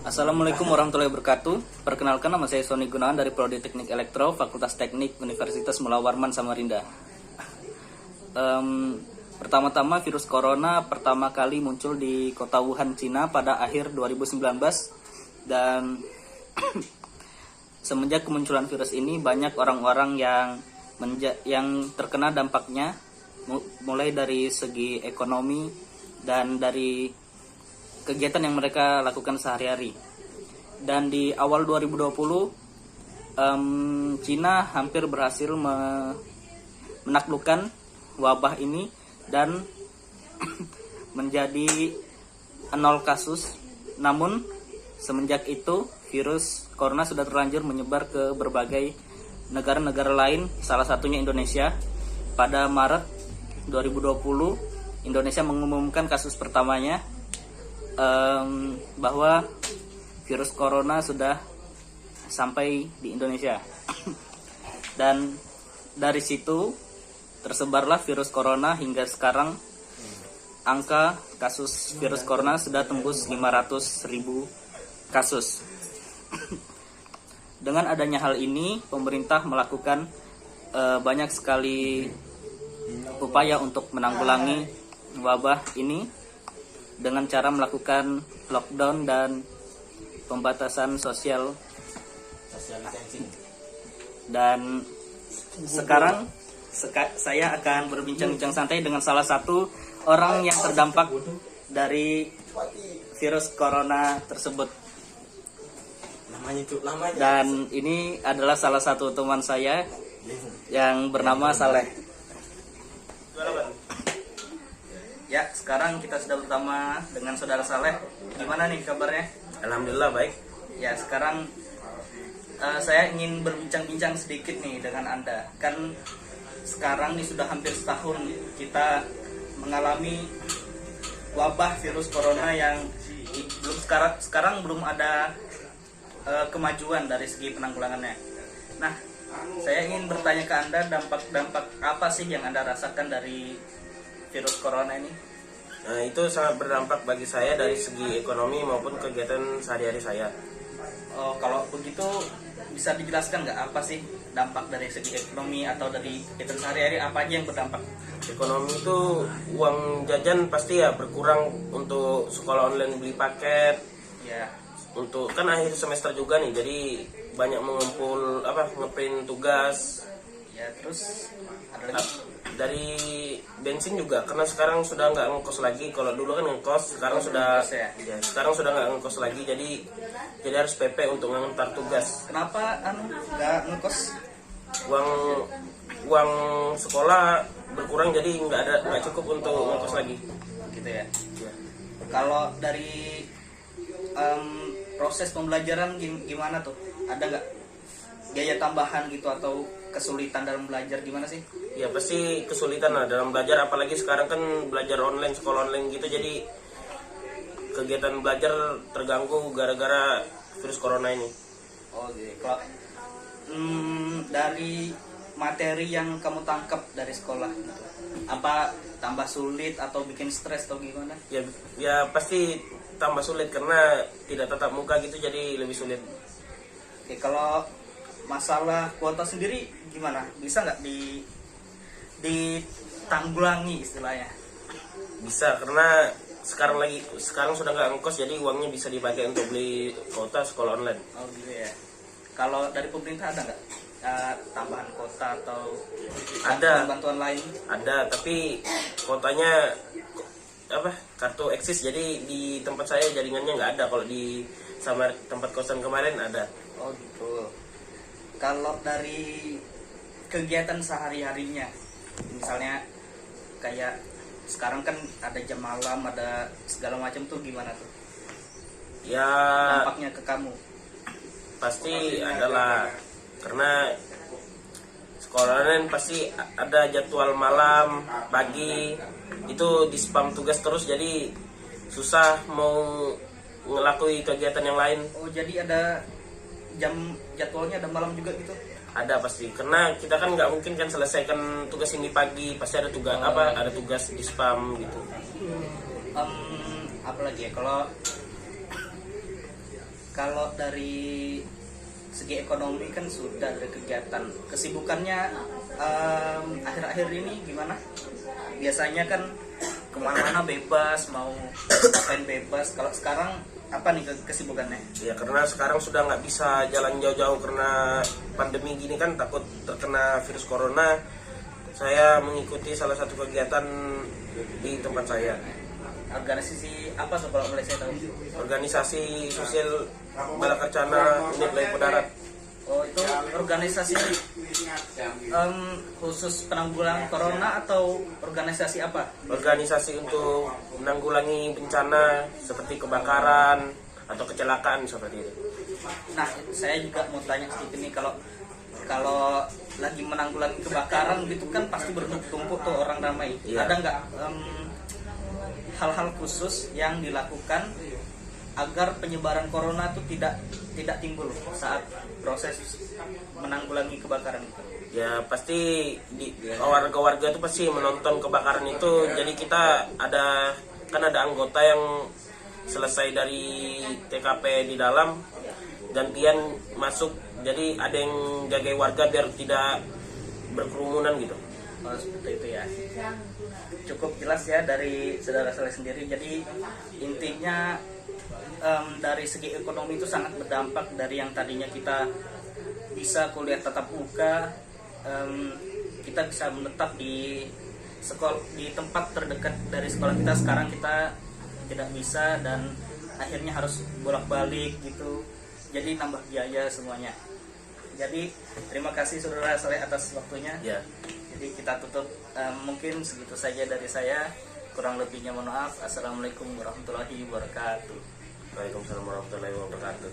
Assalamualaikum warahmatullahi wabarakatuh. Perkenalkan, nama saya Sony Gunawan dari Prodi Teknik Elektro, Fakultas Teknik Universitas Mula Warman, Samarinda. Pertama-tama, virus corona pertama kali muncul di kota Wuhan, Cina pada akhir 2019. Dan semenjak kemunculan virus ini, banyak orang-orang yang terkena dampaknya, mulai dari segi ekonomi dan dari kegiatan yang mereka lakukan sehari-hari. Dan di awal 2020, Cina hampir berhasil menaklukkan wabah ini dan menjadi 0 kasus. Namun semenjak itu virus corona sudah terlanjur menyebar ke berbagai negara-negara lain, salah satunya Indonesia. Pada Maret 2020 Indonesia mengumumkan kasus pertamanya, bahwa virus corona sudah sampai di Indonesia. Dan dari situ tersebarlah virus corona hingga sekarang angka kasus virus corona sudah tembus 500.000 kasus. Dengan adanya hal ini, pemerintah melakukan banyak sekali upaya untuk menanggulangi wabah ini dengan cara melakukan lockdown dan pembatasan sosial. Dan sekarang saya akan berbincang-bincang santai dengan salah satu orang yang terdampak dari virus corona tersebut. Dan ini adalah salah satu teman saya yang bernama Saleh. Ya, sekarang kita sudah bersama dengan saudara Saleh. Gimana nih kabarnya? Alhamdulillah baik. Ya, sekarang saya ingin berbincang-bincang sedikit nih dengan Anda. Kan sekarang nih sudah hampir setahun kita mengalami wabah virus corona yang sekarang belum ada kemajuan dari segi penanggulangannya. Nah, saya ingin bertanya ke Anda, dampak apa sih yang Anda rasakan dari virus corona ini? Nah, itu sangat berdampak bagi saya dari segi ekonomi maupun kegiatan sehari-hari saya. Oh, kalau begitu bisa dijelaskan nggak apa sih dampak dari segi ekonomi atau dari kegiatan sehari-hari, apa aja yang berdampak? Ekonomi itu uang jajan pasti ya berkurang untuk sekolah online, beli paket. Ya. Untuk kan akhir semester juga nih, jadi banyak mengumpul ngeprint tugas. Ya, terus ada lagi? Dari bensin juga, karena sekarang sudah nggak ngekos lagi. Kalau dulu kan ngekos, sekarang sekarang sudah nggak ngekos lagi, jadi harus PP untuk ngantar tugas. Kenapa nggak ngekos? Uang sekolah berkurang, jadi nggak cukup untuk ngekos lagi. Gitu ya. Ya. Kalau dari proses pembelajaran gimana tuh? Ada nggak biaya tambahan gitu atau kesulitan dalam belajar, gimana sih? Ya pasti kesulitan lah dalam belajar, apalagi sekarang kan belajar online, sekolah online gitu, jadi kegiatan belajar terganggu gara-gara virus corona ini. Oh gitu. Kalau dari materi yang kamu tangkap dari sekolah, apa tambah sulit atau bikin stres atau gimana? Ya pasti tambah sulit karena tidak tatap muka gitu, jadi lebih sulit. Oke, kalau masalah kuota sendiri gimana? Bisa nggak ditanggulangi istilahnya? Bisa, karena sekarang sudah nggak ngekos, jadi uangnya bisa dipakai untuk beli kuota sekolah online. Oh gitu ya. Kalau dari pemerintah ada nggak tambahan kuota atau bantuan lain? Ada, tapi kuotanya kartu eksis, jadi di tempat saya jaringannya nggak ada. Kalau di sama tempat kosan kemarin ada. Oh gitu. Kalau dari kegiatan sehari-harinya, misalnya kayak sekarang kan ada jam malam, ada segala macam tuh, gimana tuh? Ya dampaknya ke kamu? Pasti adalah, karena sekolah online pasti ada jadwal malam, pagi, itu di spam tugas terus, jadi susah mau ngelakui kegiatan yang lain. Oh, jadi ada jadwalnya ada malam juga gitu? Ada pasti, karena kita kan nggak mungkin kan selesaikan tugas ini pagi, pasti ada tugas ada tugas di spam gitu. Apalagi ya, kalau Kalau dari segi ekonomi kan sudah ada kegiatan. Kesibukannya akhir-akhir ini gimana? Biasanya kan kemana-mana bebas, mau ngapain bebas. Kalau sekarang apa nih kesibukannya? Ya karena sekarang sudah nggak bisa jalan jauh-jauh karena pandemi gini kan, takut terkena virus corona. Saya mengikuti salah satu kegiatan di tempat saya. Organisasi apa so, kalau boleh saya tahu? Organisasi sosial Balakarcana Unit Laipo Darat. Oh, itu organisasi khusus penanggulangan corona atau organisasi apa? Organisasi untuk menanggulangi bencana seperti kebakaran atau kecelakaan seperti itu. Nah, saya juga mau tanya sedikit nih, kalau lagi menanggulangi kebakaran gitu kan pasti bertumpuk tuh orang ramai. Iya. Ada nggak hal-hal khusus yang dilakukan agar penyebaran corona itu tidak timbul saat proses menanggulangi kebakaran itu? Ya pasti warga-warga itu pasti menonton kebakaran itu. Jadi kita ada anggota yang selesai dari TKP di dalam, gantian masuk. Jadi ada yang jaga warga biar tidak berkerumunan gitu. Oh, seperti itu ya. Cukup jelas ya dari saudara saya sendiri. Jadi intinya dari segi ekonomi itu sangat berdampak. Dari yang tadinya kita bisa kuliah tatap muka, kita bisa menetap di sekolah, di tempat terdekat dari sekolah kita. Sekarang kita tidak bisa dan akhirnya harus bolak-balik gitu. Jadi nambah biaya semuanya. Jadi terima kasih saudara Saleh atas waktunya. Ya. Jadi kita tutup, mungkin segitu saja dari saya. Kurang lebihnya mohon maaf. Assalamualaikum warahmatullahi wabarakatuh. Waalaikumsalam warahmatullahi wabarakatuh.